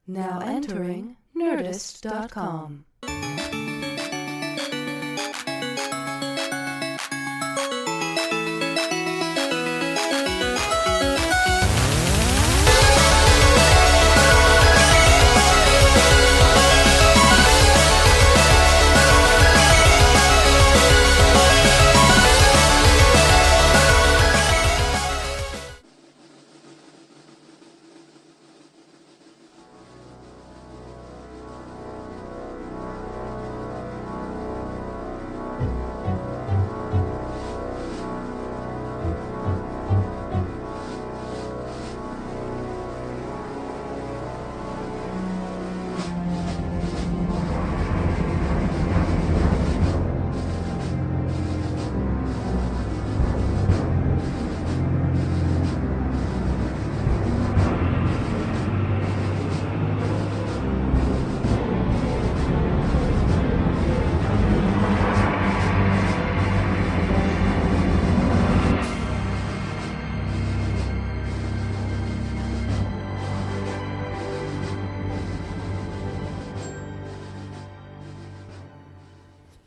Now entering Nerdist.com.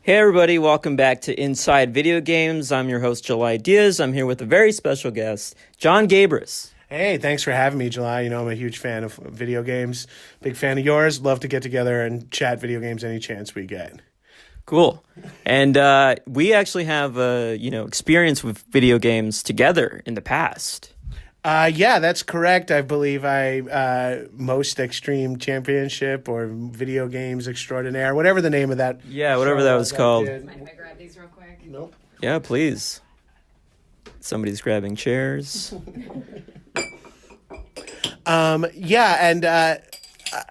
Hey everybody, welcome back to Inside Video Games. I'm your host, July Diaz. I'm here with a very special guest, Jon Gabrus. Hey, thanks for having me, July. You know, I'm a huge fan of video games. Big fan of yours. Love to get together and chat video games any chance we get. Cool. And we actually have, experience with video games together in the past. Yeah, that's correct. I believe I most extreme championship or video games extraordinaire, whatever the name of that. Yeah, whatever that was called. Mind if I grab these real quick? Nope. Yeah, please. Somebody's grabbing chairs.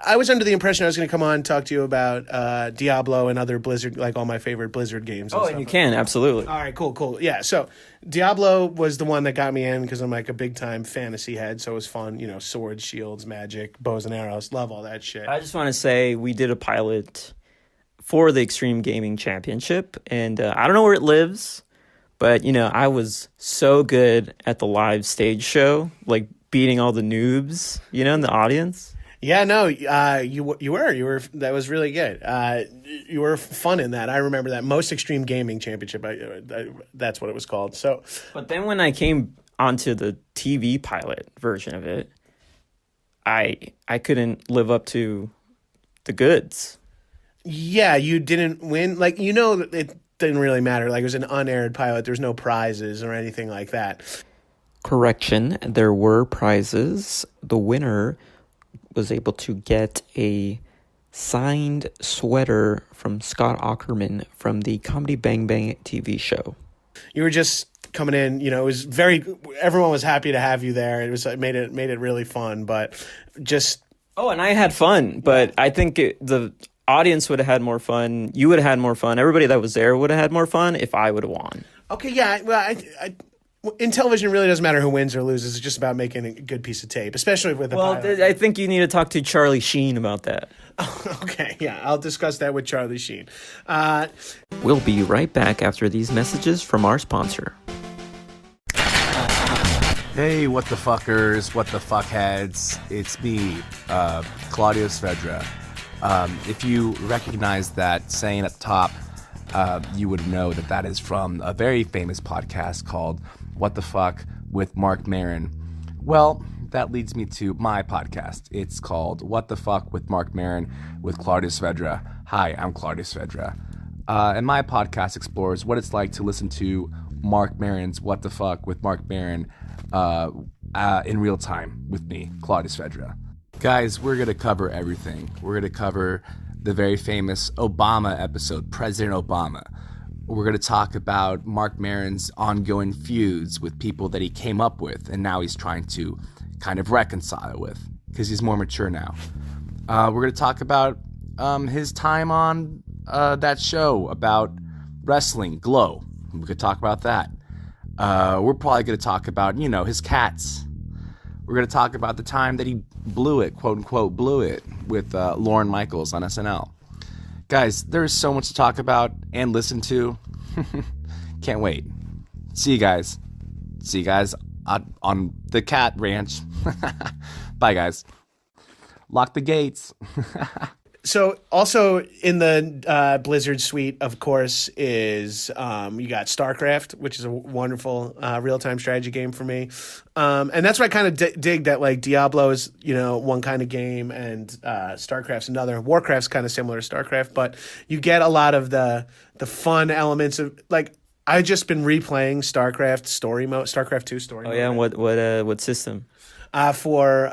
I was under the impression I was going to come on and talk to you about Diablo and other Blizzard, like all my favorite Blizzard games. And you can, absolutely. All right, cool. Yeah, so Diablo was the one that got me in because I'm like a big-time fantasy head, so it was fun. You know, swords, shields, magic, bows and arrows. Love all that shit. I just want to say we did a pilot for the Extreme Gaming Championship, and I don't know where it lives, but, you know, I was so good at the live stage show, like beating all the noobs, you know, in the audience. Yeah, no, you were. That was really good. You were fun in that. I remember that Most Extreme Gaming Championship. That's what it was called. So, but then when I came onto the TV pilot version of it, I couldn't live up to the goods. Yeah, you didn't win. Like, you know, it didn't really matter. Like, it was an unaired pilot. There's no prizes or anything like that. Correction, there were prizes. The winner was able to get a signed sweater from Scott Aukerman from the Comedy Bang Bang TV show. You were just coming in, you know, it was everyone was happy to have you there. It made it really fun, but just... Oh, and I had fun, but I think the audience would have had more fun. You would have had more fun. Everybody that was there would have had more fun if I would have won. Okay, yeah, well, in television, it really doesn't matter who wins or loses. It's just about making a good piece of tape, especially with the pilot. I think you need to talk to Charlie Sheen about that. Okay, yeah, I'll discuss that with Charlie Sheen. We'll be right back after these messages from our sponsor. Hey, what the fuckers, what the fuckheads. It's me, Claudio Svedra. If you recognize that saying at the top, you would know that is from a very famous podcast called What the Fuck with Mark Maron. Well, that leads me to my podcast. It's called What the Fuck with Mark Maron with Claudio Svedra. Hi, I'm Claudio Svedra. And my podcast explores what it's like to listen to Mark Maron's What the Fuck with Mark Maron in real time with me, Claudio Svedra. Guys, we're going to cover everything. We're going to cover the very famous Obama episode, President Obama. We're going to talk about Mark Maron's ongoing feuds with people that he came up with and now he's trying to kind of reconcile with because he's more mature now. We're going to talk about his time on that show about wrestling, Glow. We could talk about that. We're probably going to talk about, you know, his cats. We're going to talk about the time that he blew it, quote unquote, blew it with Lorne Michaels on SNL. Guys, there's so much to talk about and listen to. Can't wait. See you guys. See you guys on the cat ranch. Bye, guys. Lock the gates. So also in the Blizzard suite, of course, is you got StarCraft, which is a wonderful real-time strategy game for me. And that's why I kind of dig that like Diablo is, one kind of game and StarCraft's another. Warcraft's kind of similar to StarCraft, but you get a lot of the fun elements of like I've just been replaying StarCraft story mode, StarCraft 2 story mode. Oh yeah, and what system? For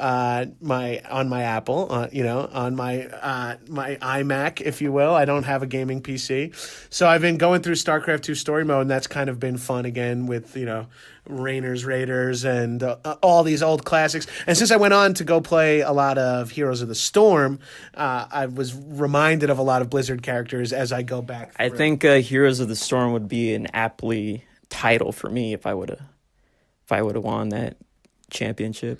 my Apple, on my iMac, if you will. I don't have a gaming PC, so I've been going through StarCraft 2 story mode, and that's kind of been fun again with Rainer's Raiders and all these old classics. And since I went on to go play a lot of Heroes of the Storm, I was reminded of a lot of Blizzard characters as I go back through. I think Heroes of the Storm would be an aptly title for me if I would have won that championship.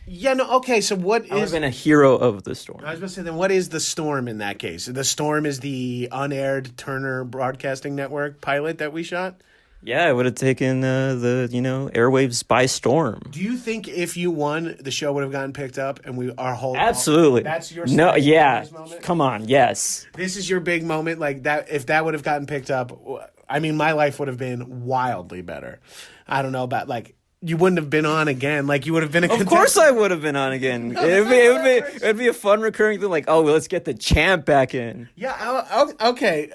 Yeah, no, okay, so what is... I would have been a hero of the Storm. I was going to say, then what is the Storm in that case? The Storm is the unaired Turner Broadcasting Network pilot that we shot? Yeah, I would have taken the airwaves by storm. Do you think if you won, the show would have gotten picked up and our whole... Absolutely. That's your... No, yeah. Moment? Come on, yes. This is your big moment. Like, that. If that would have gotten picked up, I mean, my life would have been wildly better. I don't know about, like... You wouldn't have been on again. Like, you would have been a contestant. Of course I would have been on again. It'd be a fun recurring thing, like, oh, well, let's get the champ back in. Yeah, okay.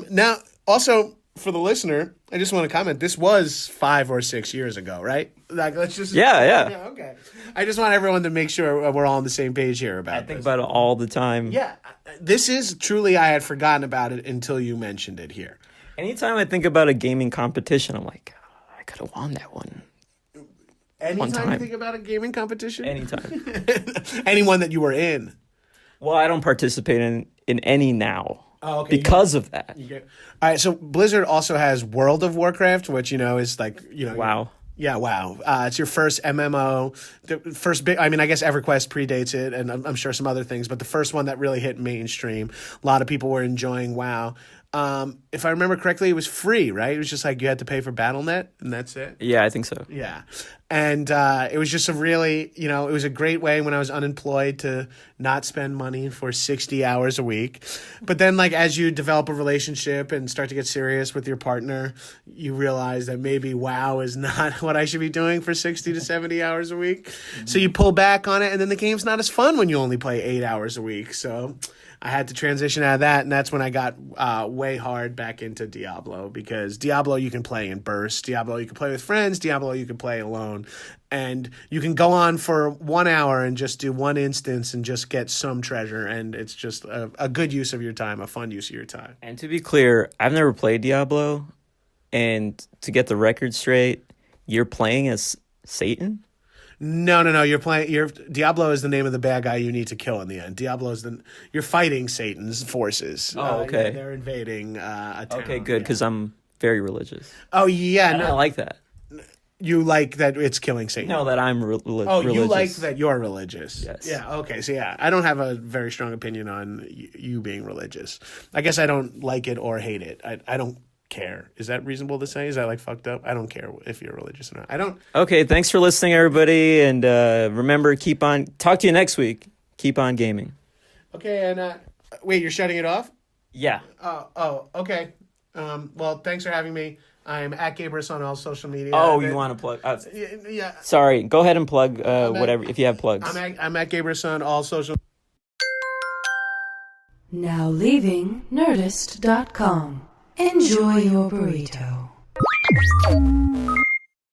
Now, also, for the listener, I just want to comment. This was 5 or 6 years ago, right? Like, let's just... Yeah. Okay. I just want everyone to make sure we're all on the same page here about this. I think about it all the time. Yeah. This is truly, I had forgotten about it until you mentioned it here. Anytime I think about a gaming competition, I'm like, oh, I could have won that one. Anytime you think about a gaming competition? Anytime. Anyone that you were in? Well, I don't participate in any now. Oh, okay. Because of that. All right, so Blizzard also has World of Warcraft, which, is like, WoW. Yeah, WoW. It's your first MMO. The first big, I mean, I guess EverQuest predates it, and I'm sure some other things, but the first one that really hit mainstream. A lot of people were enjoying WoW. If I remember correctly, it was free, right? It was just like you had to pay for BattleNet, and that's it. Yeah, I think so. Yeah. And it was just a really, it was a great way when I was unemployed to not spend money for 60 hours a week. But then, like, as you develop a relationship and start to get serious with your partner, you realize that maybe WoW is not what I should be doing for 60 to 70 hours a week. Mm-hmm. So you pull back on it, and then the game's not as fun when you only play 8 hours a week. So I had to transition out of that, and that's when I got way hard back into Diablo, because Diablo you can play in bursts. Diablo you can play with friends. Diablo you can play alone. And you can go on for 1 hour and just do one instance and just get some treasure, and it's just a good use of your time, a fun use of your time. And to be clear, I've never played Diablo, and to get the record straight, you're playing as Satan? No. Diablo is the name of the bad guy you need to kill in the end. Diablo is you're fighting Satan's forces. Oh, okay. Yeah, they're invading a town. Okay, good, because I'm very religious. Oh, yeah. I like that. You like that it's killing Satan? No, that I'm religious. Oh, you like that you're religious? Yes. Yeah, okay. So, yeah, I don't have a very strong opinion on you being religious. I guess I don't like it or hate it. I don't care. Is that reasonable to say? Is that, like, fucked up? I don't care if you're religious or not. I don't... Okay, thanks for listening, everybody. And remember, talk to you next week. Keep on gaming. Okay, and wait, you're shutting it off? Yeah. Oh, okay. Well, thanks for having me. I'm at Gabrus on all social media. Oh, you want to plug? Yeah. Sorry. Go ahead and plug whatever, if you have plugs. I'm at Gabrus on all social. Now leaving Nerdist.com. Enjoy your burrito.